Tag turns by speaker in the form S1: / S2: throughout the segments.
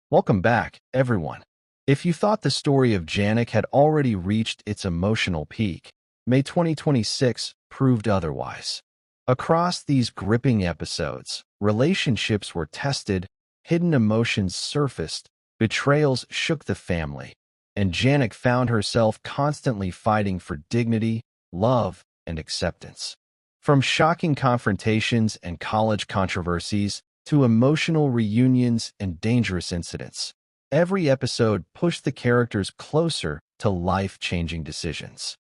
S1: Welcome back, everyone. If you thought the story of Jhanak had already reached its emotional peak, May 2026 proved otherwise. Across these gripping episodes, relationships were tested, hidden emotions surfaced, betrayals shook the family, and Jhanak found herself constantly fighting for dignity, love, and acceptance. From shocking confrontations and college controversies to emotional reunions and dangerous incidents, every episode pushed the characters closer to life-changing decisions.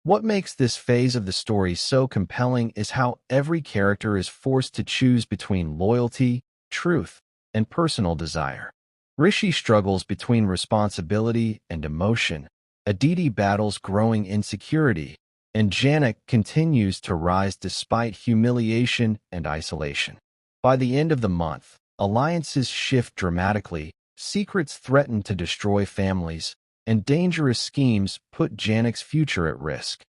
S1: What makes this phase of the story so compelling is how every character is forced to choose between loyalty, truth, and personal desire. Rishi struggles between responsibility and emotion, Aditi battles growing insecurity, and Jhanak continues to rise despite humiliation and isolation. By the end of the month, alliances shift dramatically, secrets threaten to destroy families, and dangerous schemes put Jhanak's future at risk.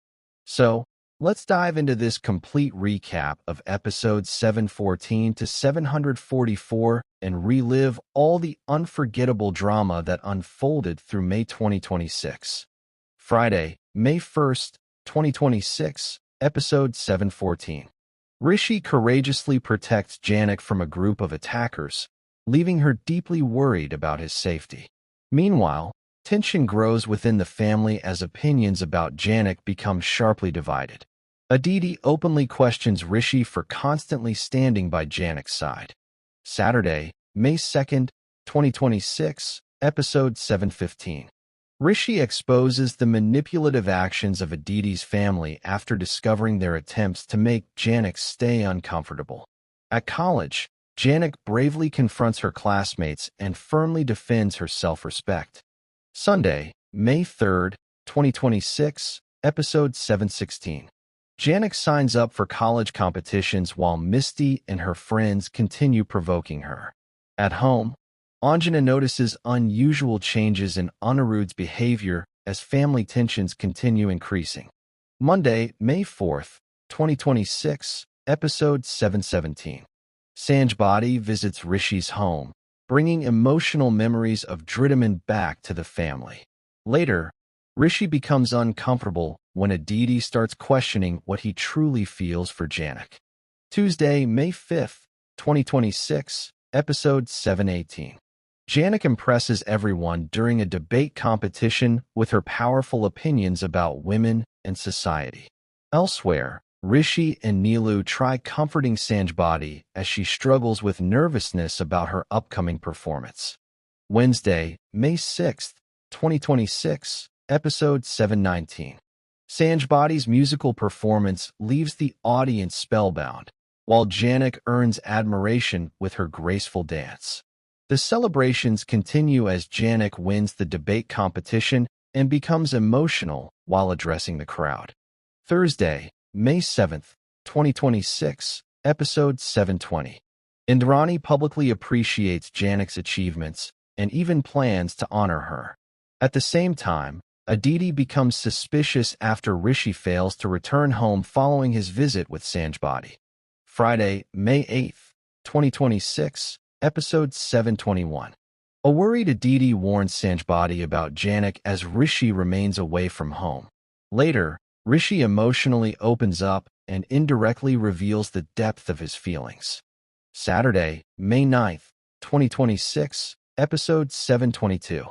S1: So, let's dive into this complete recap of episodes 714 to 744 and relive all the unforgettable drama that unfolded through May 2026. Friday, May 1st, 2026, episode 714. Rishi courageously protects Jhanak from a group of attackers, leaving her deeply worried about his safety. Meanwhile, tension grows within the family as opinions about Jhanak become sharply divided. Aditi openly questions Rishi for constantly standing by Janak's side. Saturday, May 2nd, 2026, episode 715. Rishi exposes the manipulative actions of Aditi's family after discovering their attempts to make Jhanak stay uncomfortable. At college, Jhanak bravely confronts her classmates and firmly defends her self-respect. Sunday, May 3rd, 2026, episode 716. Jhanak signs up for college competitions while Misti and her friends continue provoking her. At home, Anjana notices unusual changes in Anirudh's behavior as family tensions continue increasing. Monday, May 4th, 2026, episode 717. Sanjhbati visits Rishi's home, bringing emotional memories of Dritimaan back to the family. Later, Rishi becomes uncomfortable when Aditi starts questioning what he truly feels for Jhanak. Tuesday, May 5th, 2026, episode 718. Jhanak impresses everyone during a debate competition with her powerful opinions about women and society. Elsewhere, Rishi and Neelu try comforting Sanjhbati as she struggles with nervousness about her upcoming performance. Wednesday, May 6th, 2026, episode 719. Sanjhbati's musical performance leaves the audience spellbound, while Jhanak earns admiration with her graceful dance. The celebrations continue as Jhanak wins the debate competition and becomes emotional while addressing the crowd. Thursday, May 7th, 2026, episode 720. Indrani publicly appreciates Janak's achievements and even plans to honor her. At the same time, Aditi becomes suspicious after Rishi fails to return home following his visit with Sanjhbati. Friday, May 8th, 2026, episode 721. A worried Aditi warns Sanjhbati about Jhanak as Rishi remains away from home. Later, Rishi emotionally opens up and indirectly reveals the depth of his feelings. Saturday, May 9th, 2026, episode 722.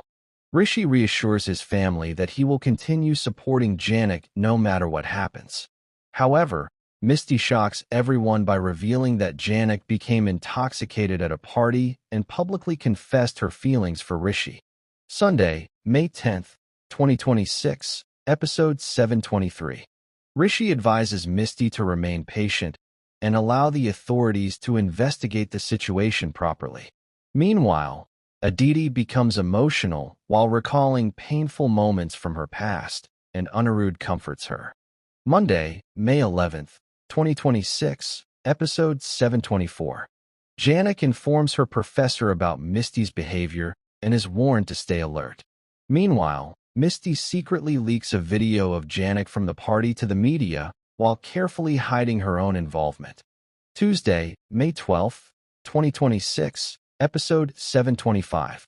S1: Rishi reassures his family that he will continue supporting Jhanak no matter what happens. However, Misti shocks everyone by revealing that Jhanak became intoxicated at a party and publicly confessed her feelings for Rishi. Sunday, May 10th, 2026, episode 723. Rishi advises Misti to remain patient and allow the authorities to investigate the situation properly. Meanwhile, Aditi becomes emotional while recalling painful moments from her past, and Anirudh comforts her. Monday, May 11th, 2026, episode 724. Jhanak informs her professor about Misti's behavior and is warned to stay alert. Meanwhile, Misti secretly leaks a video of Jhanak from the party to the media while carefully hiding her own involvement. Tuesday, May 12th, 2026, episode 725.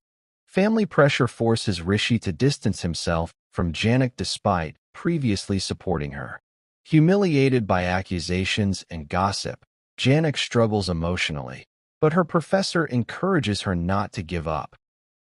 S1: Family pressure forces Rishi to distance himself from Jhanak despite previously supporting her. Humiliated by accusations and gossip, Jhanak struggles emotionally, but her professor encourages her not to give up.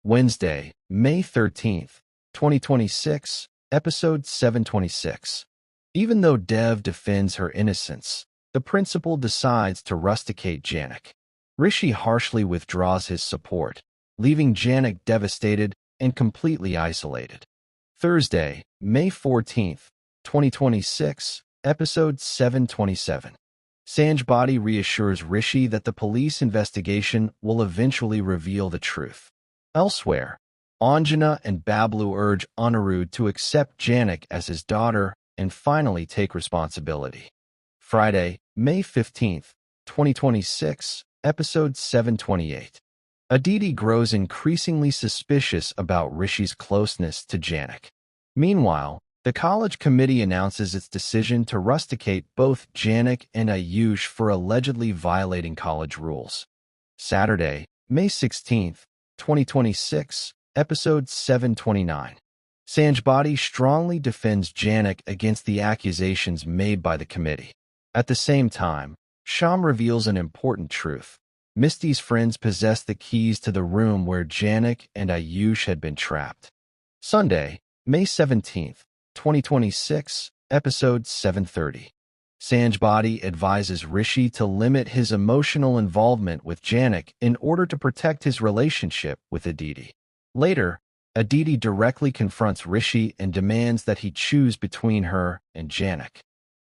S1: Wednesday, May 13th, 2026, Episode 726. Even though Dev defends her innocence, the principal decides to rusticate Jhanak. Rishi harshly withdraws his support, leaving Jhanak devastated and completely isolated. Thursday, May 14th, 2026, Episode 727. Sanjhbati reassures Rishi that the police investigation will eventually reveal the truth. Elsewhere, Anjana and Bablu urge Anirudh to accept Jhanak as his daughter and finally take responsibility. Friday, May 15th, 2026, Episode 728. Aditi grows increasingly suspicious about Rishi's closeness to Jhanak. Meanwhile, the college committee announces its decision to rusticate both Jhanak and Ayush for allegedly violating college rules. Saturday, May 16th, 2026, Episode 729. Sanjhbati strongly defends Jhanak against the accusations made by the committee. At the same time, Sham reveals an important truth. Misti's friends possessed the keys to the room where Jhanak and Ayush had been trapped. Sunday, May 17th, 2026, Episode 730. Sanjhbati advises Rishi to limit his emotional involvement with Jhanak in order to protect his relationship with Aditi. Later, Aditi directly confronts Rishi and demands that he choose between her and Jhanak.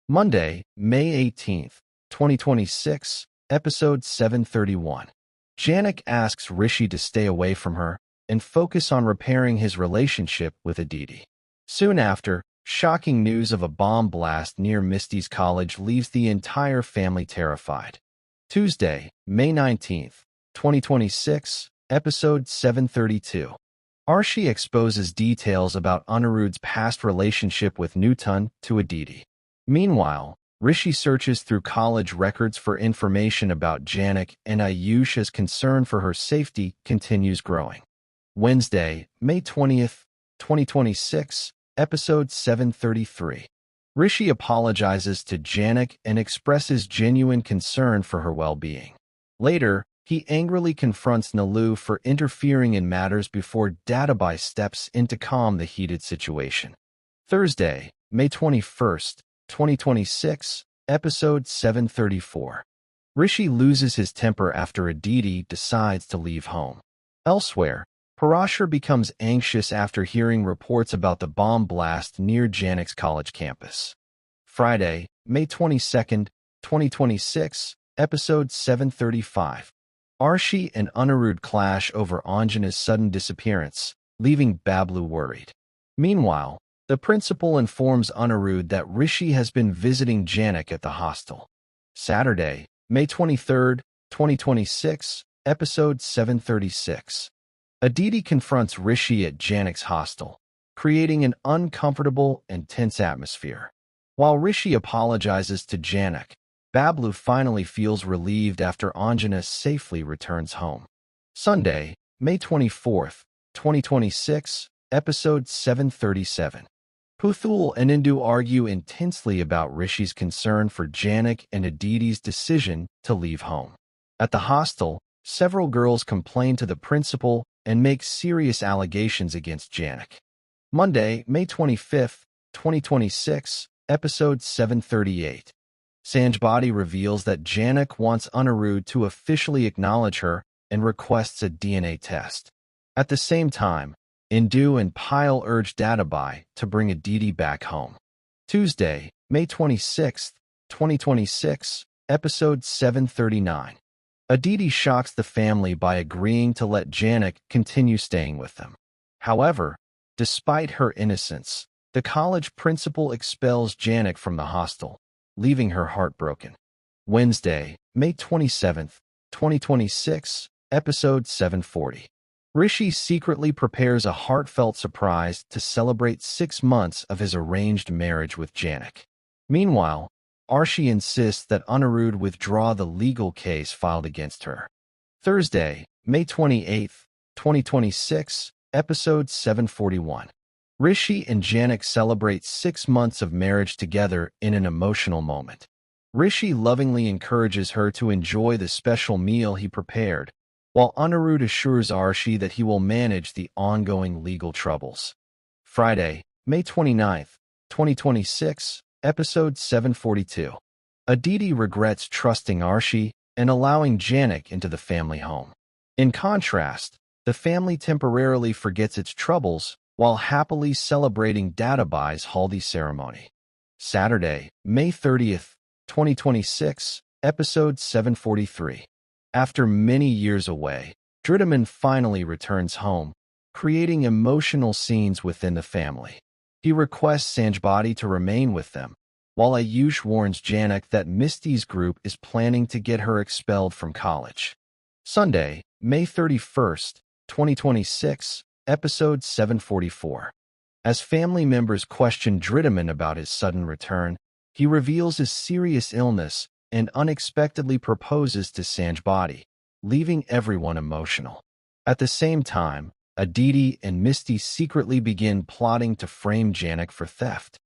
S1: Monday, May 18th, 2026, Episode 731. Jhanak asks Rishi to stay away from her and focus on repairing his relationship with Aditi. Soon after, shocking news of a bomb blast near Misti's college leaves the entire family terrified. Tuesday, May 19th, 2026, Episode 732. Arshi exposes details about Anirudh's past relationship with Newton to Aditi. Meanwhile, Rishi searches through college records for information about Jhanak, and Ayush's concern for her safety continues growing. Wednesday, May 20th, 2026, Episode 733. Rishi apologizes to Jhanak and expresses genuine concern for her well-being. Later, he angrily confronts Nalu for interfering in matters before Databai steps in to calm the heated situation. Thursday, May 21st, 2026, Episode 734. Rishi loses his temper after Aditi decides to leave home. Elsewhere, Parashar becomes anxious after hearing reports about the bomb blast near Jhanak's college campus. Friday, May 22nd, 2026, Episode 735. Arshi and Anirudh clash over Anjana's sudden disappearance, leaving Bablu worried. Meanwhile, the principal informs Anirudh that Rishi has been visiting Jhanak at the hostel. Saturday, May 23rd, 2026, Episode 736. Aditi confronts Rishi at Jhanak's hostel, creating an uncomfortable and tense atmosphere. While Rishi apologizes to Jhanak, Bablu finally feels relieved after Anjana safely returns home. Sunday, May 24th, 2026, Episode 737. Puthul and Indu argue intensely about Rishi's concern for Jhanak and Aditi's decision to leave home. At the hostel, several girls complain to the principal and make serious allegations against Jhanak. Monday, May 25th, 2026, Episode 738. Sanjhbati reveals that Jhanak wants Anirudh to officially acknowledge her and requests a DNA test. At the same time, Indu and Payal urge Databai to bring Aditi back home. Tuesday, May 26th, 2026, Episode 739. Aditi shocks the family by agreeing to let Jhanak continue staying with them. However, despite her innocence, the college principal expels Jhanak from the hostel, leaving her heartbroken. Wednesday, May 27th, 2026, Episode 740. Rishi secretly prepares a heartfelt surprise to celebrate 6 months of his arranged marriage with Jhanak. Meanwhile, Arshi insists that Anirudh withdraw the legal case filed against her. Thursday, May 28th, 2026, Episode 741. Rishi and Jhanak celebrate 6 months of marriage together in an emotional moment. Rishi lovingly encourages her to enjoy the special meal he prepared, while Anirudh assures Arshi that he will manage the ongoing legal troubles. Friday, May 29th, 2026, Episode 742. Aditi regrets trusting Arshi and allowing Jhanak into the family home. In contrast, the family temporarily forgets its troubles while happily celebrating Dadabai's haldi ceremony. Saturday, May 30th, 2026, Episode 743. After many years away, Dritimaan finally returns home, creating emotional scenes within the family. He requests Sanjhbati to remain with them, while Ayush warns Jhanak that Misti's group is planning to get her expelled from college. Sunday, May 31st, 2026, Episode 744. As family members question Dritimaan about his sudden return, he reveals his serious illness and unexpectedly proposes to Sanjhbati, leaving everyone emotional. At the same time, Aditi and Misti secretly begin plotting to frame Jhanak for theft.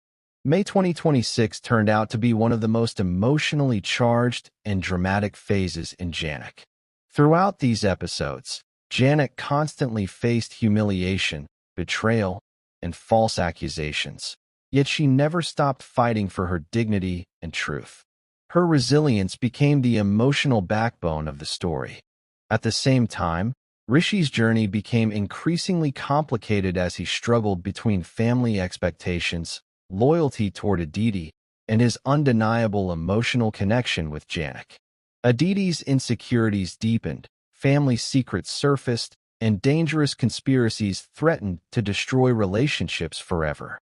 S1: May 2026 turned out to be one of the most emotionally charged and dramatic phases in Jhanak. Throughout these episodes, Jhanak constantly faced humiliation, betrayal, and false accusations, yet she never stopped fighting for her dignity and truth. Her resilience became the emotional backbone of the story. At the same time, Rishi's journey became increasingly complicated as he struggled between family expectations, loyalty toward Aditi, and his undeniable emotional connection with Jhanak. Aditi's insecurities deepened, family secrets surfaced, and dangerous conspiracies threatened to destroy relationships forever.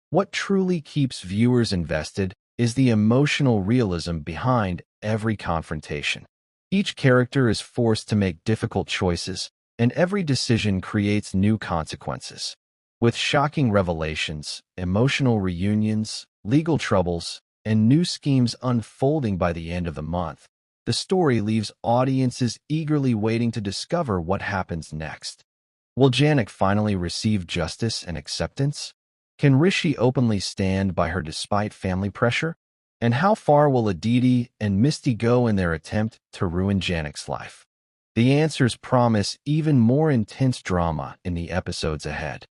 S1: What truly keeps viewers invested is the emotional realism behind every confrontation. Each character is forced to make difficult choices, and every decision creates new consequences. With shocking revelations, emotional reunions, legal troubles, and new schemes unfolding by the end of the month, the story leaves audiences eagerly waiting to discover what happens next. Will Jhanak finally receive justice and acceptance? Can Rishi openly stand by her despite family pressure? And how far will Aditi and Misti go in their attempt to ruin Janak's life? The answers promise even more intense drama in the episodes ahead.